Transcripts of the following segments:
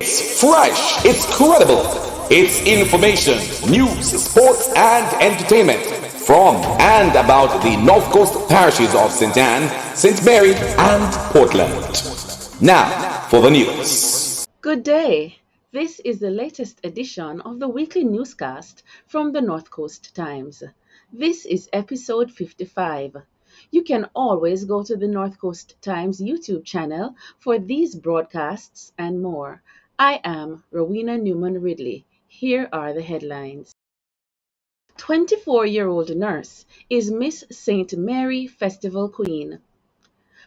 It's fresh, it's credible, it's information, news, sports, and entertainment from and about the North Coast parishes of St. Anne, St. Mary, and Portland. Now for the news. Good day. This is the latest edition of the weekly newscast from the North Coast Times. This is episode 55. You can always go to the North Coast Times YouTube channel for these broadcasts and more. I am Rowena Newman Ridley. Here are the headlines. 24-year-old nurse is Miss St. Mary Festival Queen.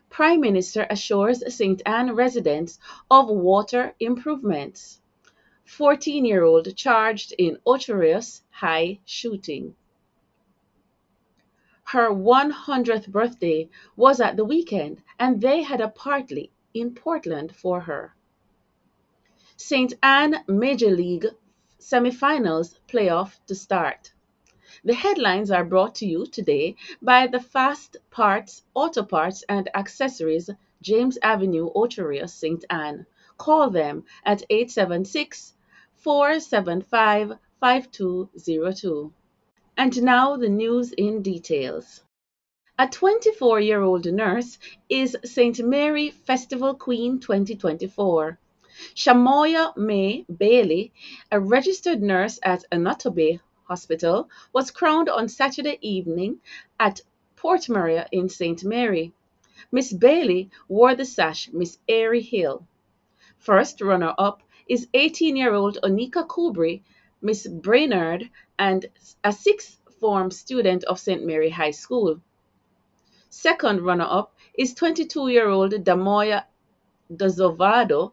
Prime Minister assures St. Anne residents of water improvements. 14-year-old charged in Ochi High shooting. Her 100th birthday was at the weekend, and they had a party in Portland for her. St. Anne Major League semifinals playoff to start. The headlines are brought to you today by the Fast Parts, Auto Parts and Accessories, James Avenue, Ochi, St. Anne. Call them at 876-475-5202. And now the news in details. A 24-year-old nurse is St. Mary Festival Queen 2024. Shamoya May Bailey, a registered nurse at Anotobe Hospital, was crowned on Saturday evening at Port Maria in St. Mary. Miss Bailey wore the sash Miss Airy Hill. First runner-up is 18-year-old Onika Kubri, Miss Brainerd, and a sixth form student of St. Mary High School. Second runner-up is 22-year-old Damoya Dozovado,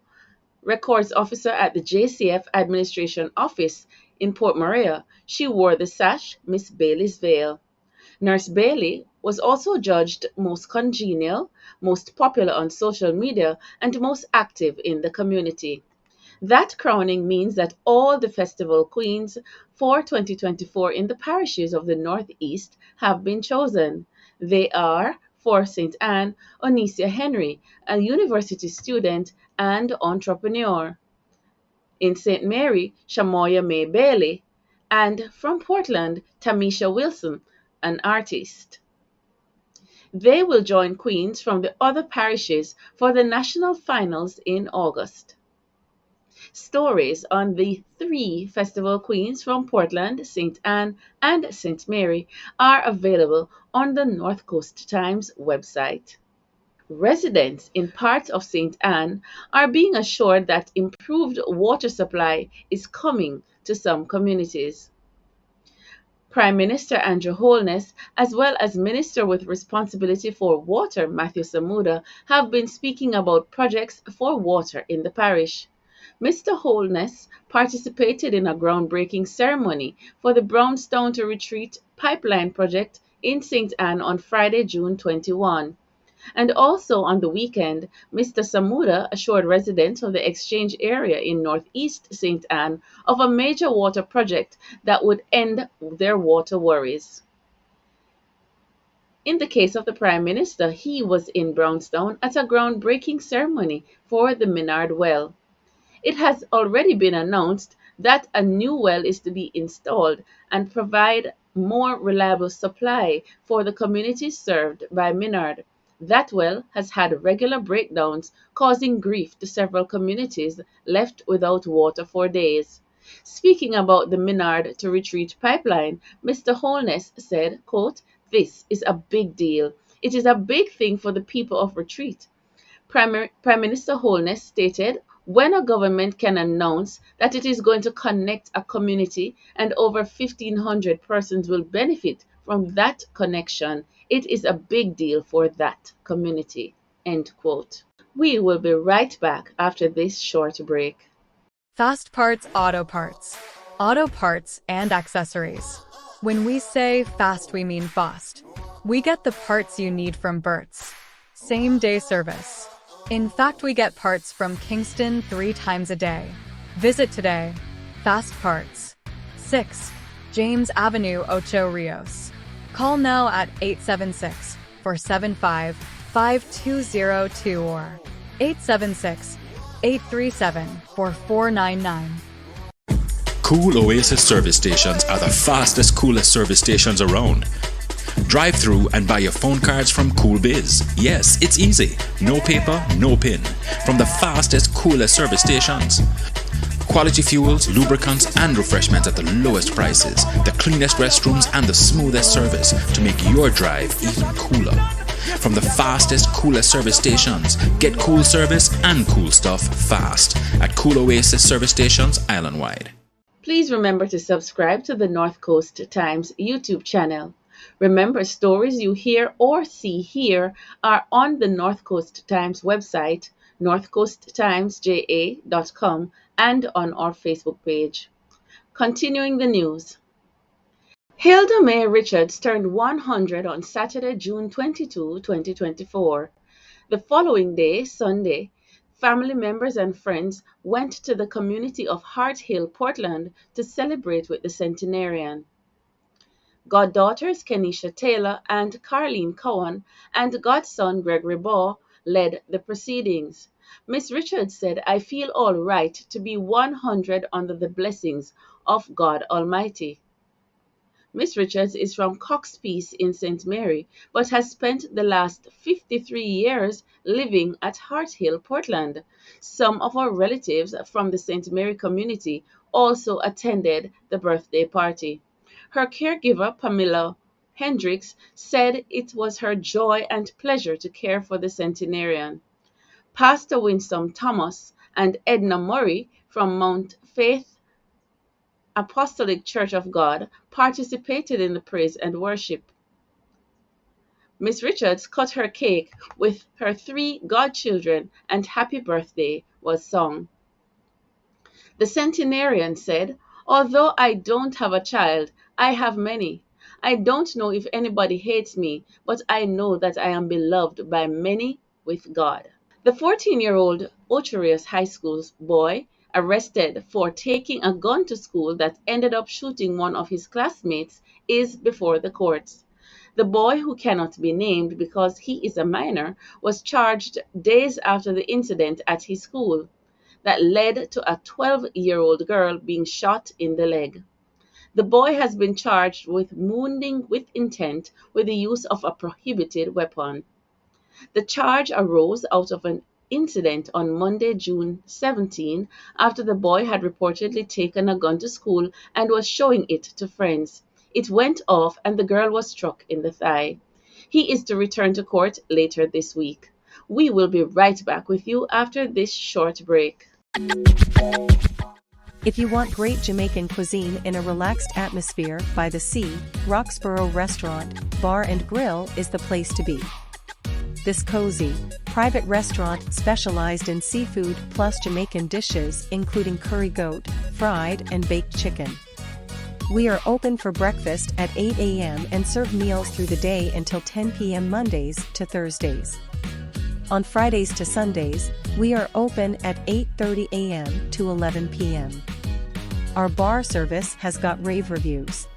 records officer at the JCF Administration Office in Port Maria. She wore the sash Miss Bailey's Veil. Nurse Bailey was also judged most congenial, most popular on social media, and most active in the community. That crowning means that all the festival queens for 2024 in the parishes of the Northeast have been chosen. They are, for St. Anne, Onicia Henry, a university student and entrepreneur. In St. Mary, Shamoya May Bailey, and from Portland, Tamisha Wilson, an artist. They will join queens from the other parishes for the national finals in August. Stories on the three festival queens from Portland, St. Anne, and St. Mary are available on the North Coast Times website. Residents in parts of St. Anne are being assured that improved water supply is coming to some communities. Prime Minister Andrew Holness, as well as Minister with responsibility for water Matthew Samuda, have been speaking about projects for water in the parish. Mr. Holness participated in a groundbreaking ceremony for the Brownstown to Retreat pipeline project in St. Anne on Friday, June 21. And also on the weekend, Mr. Samuda assured residents of the exchange area in northeast St. Anne of a major water project that would end their water worries. In the case of the Prime Minister, he was in Brownstown at a groundbreaking ceremony for the Minard Well. It has already been announced that a new well is to be installed and provide more reliable supply for the communities served by Minard. That well has had regular breakdowns, causing grief to several communities left without water for days. Speaking about the Minard to Retreat pipeline, Mr. Holness said, quote, "This is a big deal. It is a big thing for the people of Retreat." Prime Minister Holness stated, when a government can announce that it is going to connect a community and over 1,500 persons will benefit from that connection, it is a big deal for that community. End quote. We will be right back after this short break. Fast Parts Auto Parts and accessories. When we say fast, we mean fast. We get the parts you need from Burt's. Same-day service. In fact, we get parts from Kingston 3 times a day. Visit today. Fast Parts. 6 James Avenue, Ocho Rios. Call now at 876-475-5202 or 876 837-4499. Cool Oasis service stations are the fastest, coolest service stations around. Drive through and buy your phone cards from Cool Biz. Yes, it's easy. No paper, no pin. From the fastest, coolest service stations. Quality fuels, lubricants, and refreshments at the lowest prices. The cleanest restrooms and the smoothest service to make your drive even cooler. From the fastest, coolest service stations. Get cool service and cool stuff fast at Cool Oasis service stations island-wide. Please remember to subscribe to the North Coast Times YouTube channel. Remember, stories you hear or see here are on the North Coast Times website, northcoasttimesja.com, and on our Facebook page. Continuing the news. Hilda Richards turned 100 on Saturday, June 22, 2024. The following day, Sunday, family members and friends went to the community of Hart Hill, Portland, to celebrate with the centenarian. Goddaughters Kenisha Taylor and Carleen Cowan and godson Gregory Baugh led the proceedings. Miss Richards said, "I feel all right to be 100 under the blessings of God Almighty." Miss Richards is from Cox Peace in St. Mary, but has spent the last 53 years living at Hart Hill, Portland. Some of our relatives from the St. Mary community also attended the birthday party. Her caregiver, Pamela Hendricks, said it was her joy and pleasure to care for the centenarian. Pastor Winsome Thomas and Edna Murray from Mount Faith Apostolic Church of God participated in the praise and worship. Miss Richards cut her cake with her 3 godchildren and "Happy Birthday" was sung. The centenarian said, "Although I don't have a child, I have many. I don't know if anybody hates me, but I know that I am beloved by many with God." The 14-year-old Ochi High School boy arrested for taking a gun to school that ended up shooting one of his classmates is before the courts. The boy, who cannot be named because he is a minor, was charged days after the incident at his school that led to a 12-year-old girl being shot in the leg. The boy has been charged with wounding with intent with the use of a prohibited weapon. The charge arose out of an incident on Monday, June 17, after the boy had reportedly taken a gun to school and was showing it to friends. It went off and the girl was struck in the thigh. He is to return to court later this week. We will be right back with you after this short break. If you want great Jamaican cuisine in a relaxed atmosphere by the sea, Roxborough Restaurant, Bar and Grill is the place to be. This cozy, private restaurant specialized in seafood plus Jamaican dishes including curry goat, fried and baked chicken. We are open for breakfast at 8 a.m. and serve meals through the day until 10 p.m. Mondays to Thursdays. On Fridays to Sundays, we are open at 8:30 a.m. to 11 p.m. Our bar service has got rave reviews.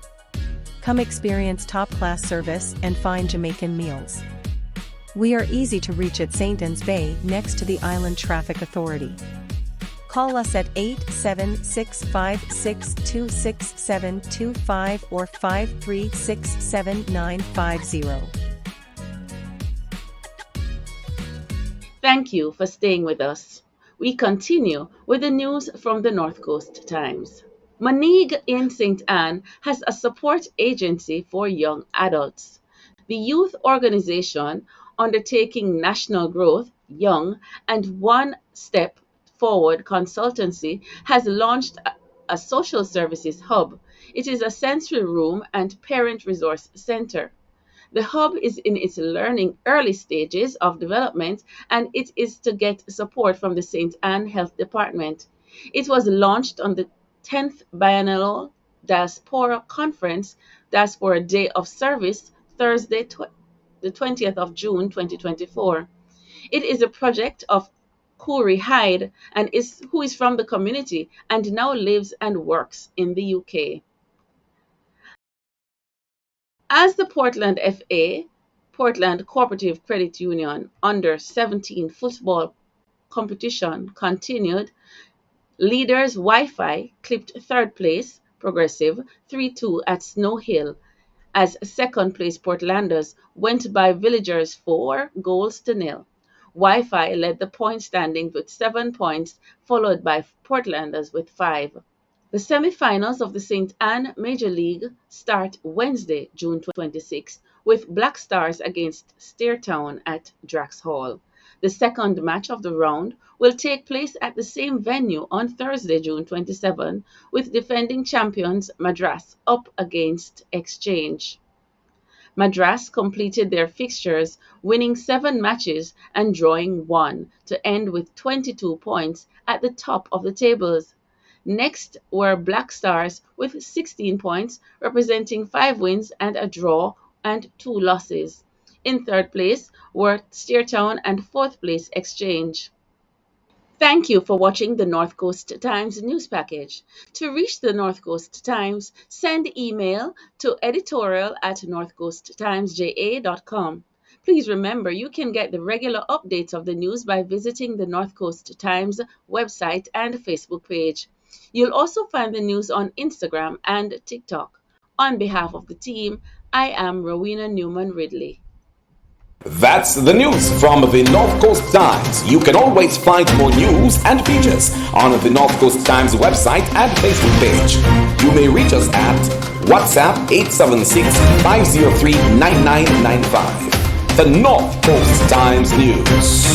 Come experience top-class service and fine Jamaican meals. We are easy to reach at St. Anne's Bay next to the Island Traffic Authority. Call us at 87656266725 or 5367950. Thank you for staying with us. We continue with the news from the North Coast Times. Moneague in St. Anne has a support agency for young adults. The youth organization undertaking National Growth, Young, and One Step Forward Consultancy has launched a social services hub. It is a sensory room and parent resource center. The hub is in its learning early stages of development, and it is to get support from the St. Anne Health Department. It was launched on the 10th Biennial Diaspora Conference, Diaspora Day of Service, Thursday, the 20th of June 2024. It is a project of Ochi High, who is from the community and now lives and works in the UK. As the Portland FA, Portland Cooperative Credit Union, under 17 football competition continued. Leaders Wi-Fi clipped third place, Progressive, 3-2 at Snow Hill, as second place Portlanders went by Villagers 4-0. Wi-Fi led the point standings with 7 points, followed by Portlanders with 5. The semifinals of the St. Anne Major League start Wednesday, June 26, with Black Stars against Steertown at Drax Hall. The second match of the round will take place at the same venue on Thursday, June 27, with defending champions Madras up against Exchange. Madras completed their fixtures, winning 7 matches and drawing 1 to end with 22 points at the top of the tables. Next were Black Stars with 16 points, representing 5 wins and a draw and 2 losses. In third place were Steertown and fourth place Exchange. Thank you for watching the North Coast Times news package. To reach the North Coast Times, send email to editorial@northcoasttimesja.com. Please remember you can get the regular updates of the news by visiting the North Coast Times website and Facebook page. You'll also find the news on Instagram and TikTok. On behalf of the team, I am Rowena Newman Ridley. That's the news from the North Coast Times. You can always find more news and features on the North Coast Times website and Facebook page. You may reach us at WhatsApp 876-503-9995. The North Coast Times News.